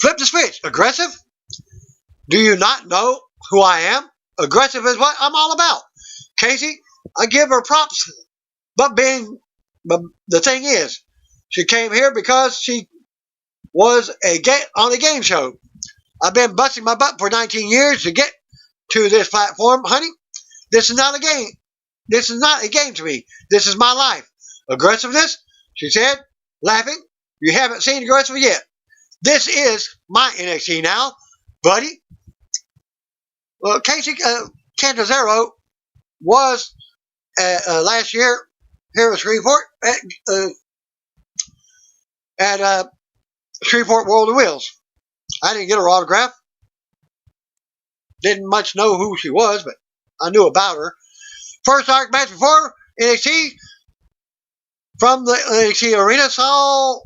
A: Flip the switch. Aggressive? Do you not know who I am? Aggressive is what I'm all about. Casey, I give her props, but the thing is, she came here because she was on a game show. I've been busting my butt for 19 years to get to this platform, honey. This is not a game. This is not a game to me. This is my life. Aggressiveness, she said, laughing. You haven't seen aggressive yet. This is my NXT now, buddy. Well, Casey Cantazzaro was last year here at Shreveport at Shreveport World of Wheels. I didn't get her autograph. Didn't much know who she was, but I knew about her. First dark match before NXT from the NXT arena saw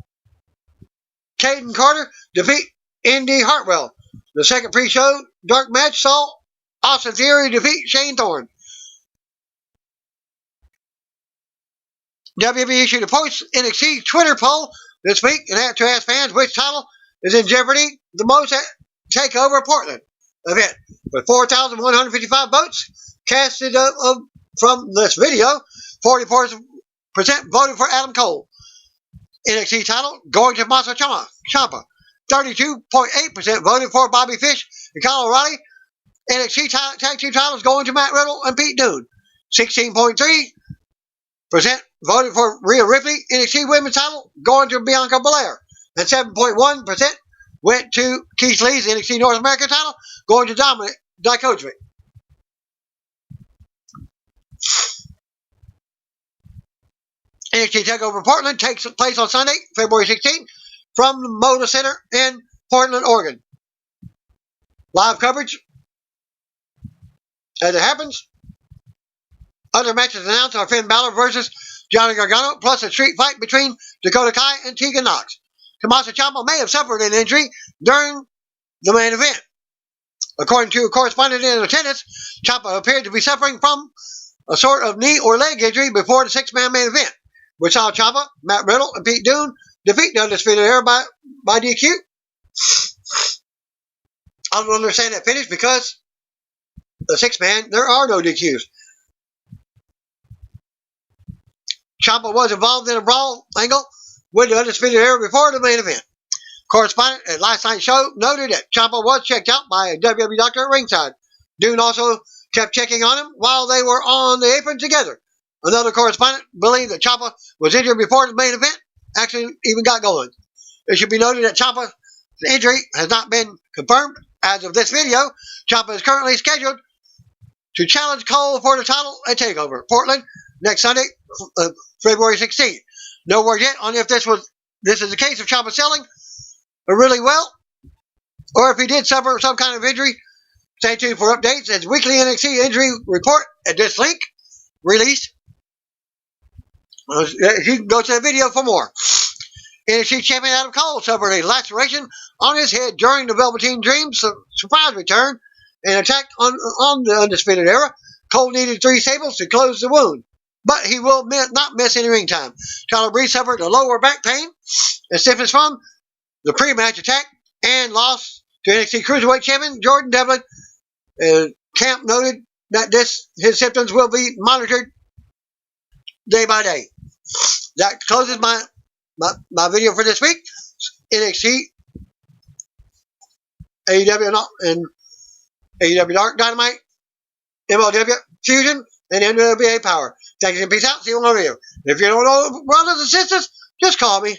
A: Caden Carter defeat Indy Hartwell. The second pre-show dark match saw Austin Theory defeat Shane Thorne. WWE issued a post-NXT Twitter poll this week and had to ask fans which title is in jeopardy the most at TakeOver Portland event. With 4,155 votes casted from this video, 44% voted for Adam Cole. NXT title going to Tommaso Ciampa. 32.8% voted for Bobby Fish and Kyle O'Reilly. NXT tag team titles going to Matt Riddle and Pete Dunne. 16.3% voted for Rhea Ripley. NXT women's title going to Bianca Belair. And 7.1% went to Keith Lee's NXT North American title going to Dominic Dijakovic. NXT TakeOver Portland takes place on Sunday, February 16th, from the Moda Center in Portland, Oregon. live coverage as it happens. Other matches announced are Finn Balor versus Johnny Gargano, plus a street fight between Dakota Kai and Tegan Nox. Tommaso Ciampa may have suffered an injury during the main event. According to a correspondent in attendance, Ciampa appeared to be suffering from a sort of knee or leg injury before the six-man main event, which saw Ciampa, Matt Riddle, and Pete Dunne defeat the Undisputed Era by DQ. I don't understand that finish because the six-man, there are no DQs. Ciampa was involved in a brawl angle with the Undisputed Era before the main event. Correspondent at last night's show noted that Ciampa was checked out by a WWE doctor at ringside. Dunne also kept checking on him while they were on the apron together. Another correspondent believed that Ciampa was injured before the main event actually even got going. It should be noted that Ciampa's injury has not been confirmed. As of this video, Ciampa is currently scheduled to challenge Cole for the title at TakeOver Portland next Sunday, February 16th. No word yet on if this is the case of Ciampa selling really well, or if he did suffer some kind of injury. Stay tuned for updates as weekly NXT injury report at this link released. You can go to the video for more. NXT champion Adam Cole suffered a laceration on his head during the Velveteen Dream's surprise return and attack on the Undisputed Era. Cole needed 3 staples to close the wound, but he will not miss any ring time. Tyler Breeze suffered a lower back pain and stiffness from the pre-match attack and lost to NXT Cruiserweight Champion Jordan Devlin. Camp noted that his symptoms will be monitored day by day. That closes my video for this week. NXT, AEW, and AEW Dark, Dynamite, MLW Fusion, and NWA Power. Thank you and peace out. See you on the video. If you don't know brothers and sisters, just call me.